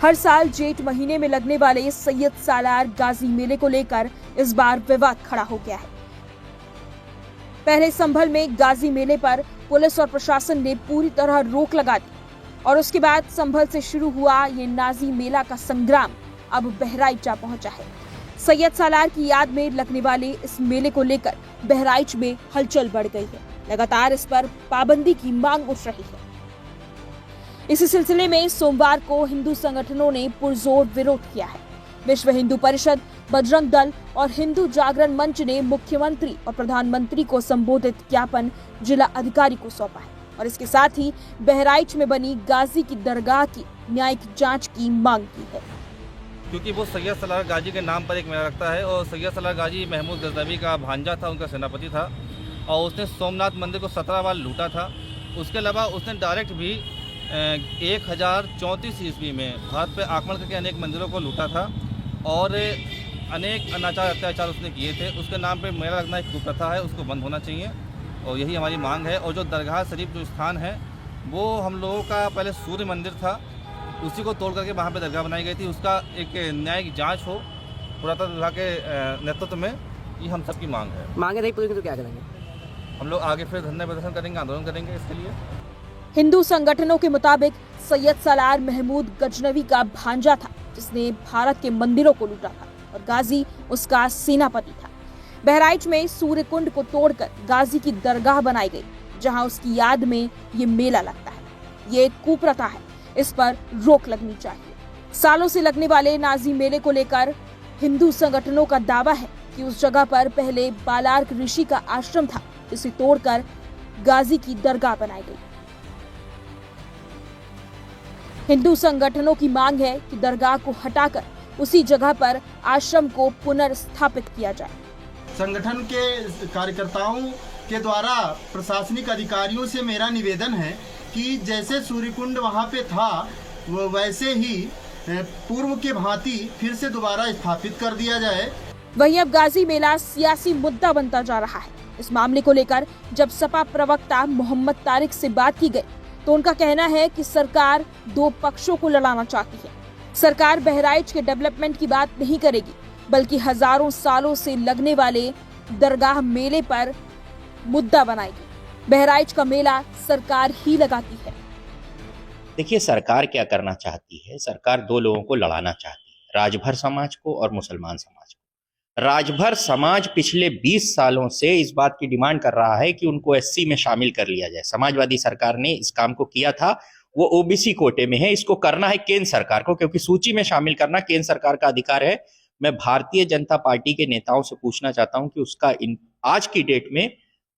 हर साल जेठ महीने में लगने वाले सैयद सालार गाजी मेले को लेकर इस बार विवाद खड़ा हो गया है। पहले संभल में गाजी मेले पर पुलिस और प्रशासन ने पूरी तरह रोक लगा दी और उसके बाद संभल से शुरू हुआ ये नाजी मेला का संग्राम अब बहराइच जा पहुंचा है। सैयद सालार की याद में लगने वाले इस मेले को लेकर बहराइच में हलचल बढ़ गई है। लगातार इस पर पाबंदी की मांग उठ रही है। इसी सिलसिले में सोमवार को हिंदू संगठनों ने पुरजोर विरोध किया है। विश्व हिंदू परिषद, बजरंग दल और हिंदू जागरण मंच ने मुख्यमंत्री और प्रधानमंत्री को संबोधित ज्ञापन जिला अधिकारी को सौंपा है और इसके साथ ही बहराइच में बनी गाजी की दरगाह की न्यायिक जांच की मांग की है। क्योंकि वो सैयद सालार गाजी के नाम पर एक मेला रखता है और सैयद सालार गाजी महमूद गजनवी का भांजा था, उनका सेनापति था और उसने सोमनाथ मंदिर को 17 बार लूटा था। उसके अलावा उसने डायरेक्ट भी 1034 ईस्वी में भारत पर आक्रमण करके अनेक मंदिरों को लूटा था और अनेक अनाचार अत्याचार उसने किए थे। उसके नाम पे मेला लगना एक कुप्रथा है, उसको बंद होना चाहिए और यही हमारी मांग है। और जो दरगाह शरीफ जो स्थान है वो हम लोगों का पहले सूर्य मंदिर था, उसी को तोड़ करके वहाँ पे दरगाह बनाई गई थी। उसका एक न्यायिक जांच हो पुरातत्व विभाग के नेतृत्व में, ये हम सबकी मांग है। मांगे नहीं पूरी तो क्या करेंगे? हम लोग आगे फिर धरना प्रदर्शन करेंगे, आंदोलन करेंगे इसके लिए। हिंदू संगठनों के मुताबिक सैयद सालार महमूद गजनवी का भांजा था जिसने भारत के मंदिरों को लूटा था और गाजी उसका सेनापति था। बहराइच में सूर्य कुंड को तोड़कर गाजी की दरगाह बनाई गई जहां उसकी याद में ये मेला लगता है। ये एक कुप्रथा है, इस पर रोक लगनी चाहिए। सालों से लगने वाले नाजी मेले को लेकर हिंदू संगठनों का दावा है कि उस जगह पर पहले बालार्क ऋषि का आश्रम था, जिसे तोड़कर गाजी की दरगाह बनाई गई। हिंदू संगठनों की मांग है कि दरगाह को हटाकर उसी जगह पर आश्रम को पुनर्स्थापित किया जाए। संगठन के कार्यकर्ताओं के द्वारा प्रशासनिक अधिकारियों से मेरा निवेदन है कि जैसे सूर्यकुंड वहां पे था वो वैसे ही पूर्व के भांति फिर से दोबारा स्थापित कर दिया जाए। वहीं अब गाजी मेला सियासी मुद्दा बनता जा रहा है। इस मामले को लेकर जब सपा प्रवक्ता मोहम्मद तारिक से बात की गई तो उनका कहना है कि सरकार दो पक्षों को लड़ाना चाहती है। सरकार बहराइच के डेवलपमेंट की बात नहीं करेगी, बल्कि हजारों सालों से लगने वाले दरगाह मेले पर मुद्दा बनाएगी। बहराइच का मेला सरकार ही लगाती है। देखिए, सरकार क्या करना चाहती है? सरकार दो लोगों को लड़ाना चाहती है, राजभर समाज को और मुसलमान समाज को। राजभर समाज पिछले 20 सालों से इस बात की डिमांड कर रहा है कि उनको एससी में शामिल कर लिया जाए। समाजवादी सरकार ने इस काम को किया था, वो ओबीसी कोटे में है। इसको करना है केंद्र सरकार को, क्योंकि सूची में शामिल करना केंद्र सरकार का अधिकार है। मैं भारतीय जनता पार्टी के नेताओं से पूछना चाहता हूं कि उसका आज की डेट में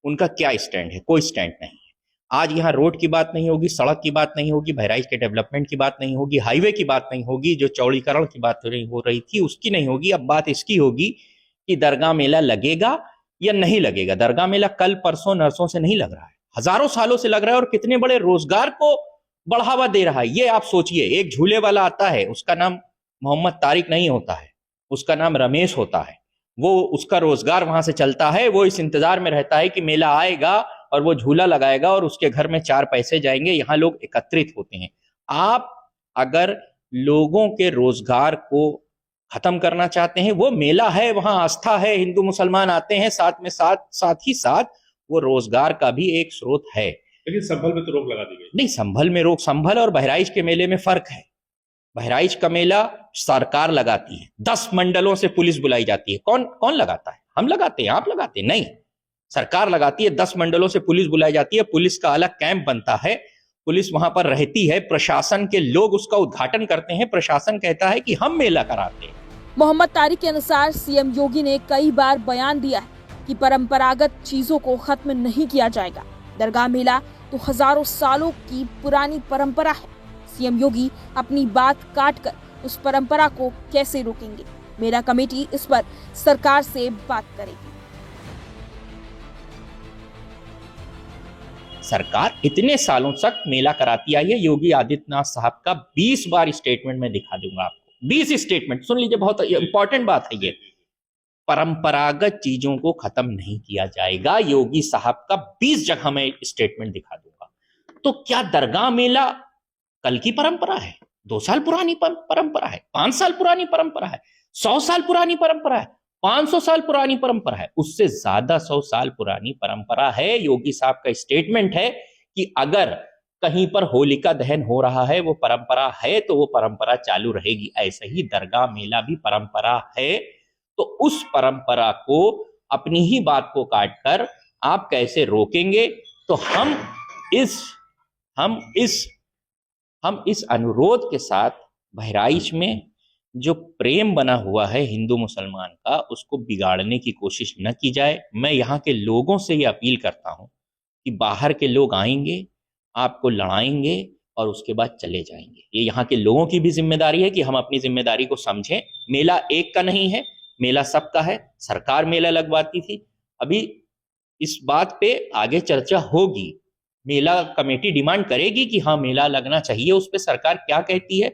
उनका क्या स्टैंड है? कोई स्टैंड नहीं है। आज यहाँ रोड की बात नहीं होगी, सड़क की बात नहीं होगी, बहराइच के डेवलपमेंट की बात नहीं होगी, हाईवे की बात नहीं होगी, जो चौड़ीकरण की बात हो रही थी उसकी नहीं होगी। अब बात इसकी होगी कि दरगाह मेला लगेगा या नहीं लगेगा। दरगाह मेला कल परसों नरसों से नहीं लग रहा है, हजारों सालों से लग रहा है और कितने बड़े रोजगार को बढ़ावा दे रहा है। ये आप सोचिए, एक झूले वाला आता है, उसका नाम मोहम्मद तारिक नहीं होता है, उसका नाम रमेश होता है। वो उसका रोजगार वहां से चलता है। वो इस इंतजार में रहता है कि मेला आएगा और वो झूला लगाएगा और उसके घर में 4 पैसे जाएंगे। यहाँ लोग एकत्रित होते हैं। आप अगर लोगों के रोजगार को खत्म करना चाहते हैं, वो मेला है, वहां आस्था है, हिंदू मुसलमान आते हैं, साथ ही साथ वो रोजगार का भी एक स्रोत है। लेकिन संभल में तो रोक लगा दी गई। नहीं, संभल और बहराइच के मेले में फर्क है। बहराइच का मेला सरकार लगाती है, 10 मंडलों से पुलिस बुलाई जाती है। कौन लगाता है? हम लगाते हैं, आप लगाते हैं? नहीं, सरकार लगाती है। 10 मंडलों से पुलिस बुलाई जाती है, पुलिस का अलग कैंप बनता है, पुलिस वहां पर रहती है, प्रशासन के लोग उसका उद्घाटन करते हैं, प्रशासन कहता है कि हम मेला कराते हैं। मोहम्मद तारिक के अनुसार सीएम योगी ने कई बार बयान दिया है कि परंपरागत चीजों को खत्म नहीं किया जाएगा। दरगाह मेला तो हजारों सालों की पुरानी परंपरा है। सीएम योगी अपनी बात काटकर उस परंपरा को कैसे रोकेंगे? मेला कमेटी इस पर सरकार से बात करेगी। सरकार इतने सालों तक मेला कराती आई है। योगी आदित्यनाथ साहब का 20 बार स्टेटमेंट में दिखा दूंगा आपको, 20 स्टेटमेंट सुन लीजिए, बहुत इंपॉर्टेंट बात है ये। परंपरागत चीजों को खत्म नहीं किया जाएगा। योगी साहब का 20 जगह मैं स्टेटमेंट दिखा दूंगा। तो क्या दरगाह मेला कल की परंपरा है? 2 साल पुरानी परंपरा है, 5 साल पुरानी परंपरा है, 100 साल पुरानी परंपरा है, 500 साल पुरानी परंपरा है, उससे ज्यादा 100 साल पुरानी परंपरा है। योगी साहब का स्टेटमेंट है कि अगर कहीं पर होलिका दहन हो रहा है, वो परंपरा है, तो वो परंपरा चालू रहेगी। ऐसे ही दरगाह मेला भी परंपरा है, तो उस परंपरा को, अपनी ही बात को काटकर आप कैसे रोकेंगे? तो हम इस अनुरोध के साथ बहराइच में जो प्रेम बना हुआ है हिंदू मुसलमान का, उसको बिगाड़ने की कोशिश न की जाए। मैं यहाँ के लोगों से ये अपील करता हूँ कि बाहर के लोग आएंगे, आपको लड़ाएंगे और उसके बाद चले जाएंगे। ये यहाँ के लोगों की भी जिम्मेदारी है कि हम अपनी जिम्मेदारी को समझें। मेला एक का नहीं है, मेला सबका है। सरकार मेला लगवाती थी, अभी इस बात पे आगे चर्चा होगी। मेला कमेटी डिमांड करेगी कि हाँ मेला लगना चाहिए, उस पर सरकार क्या कहती है।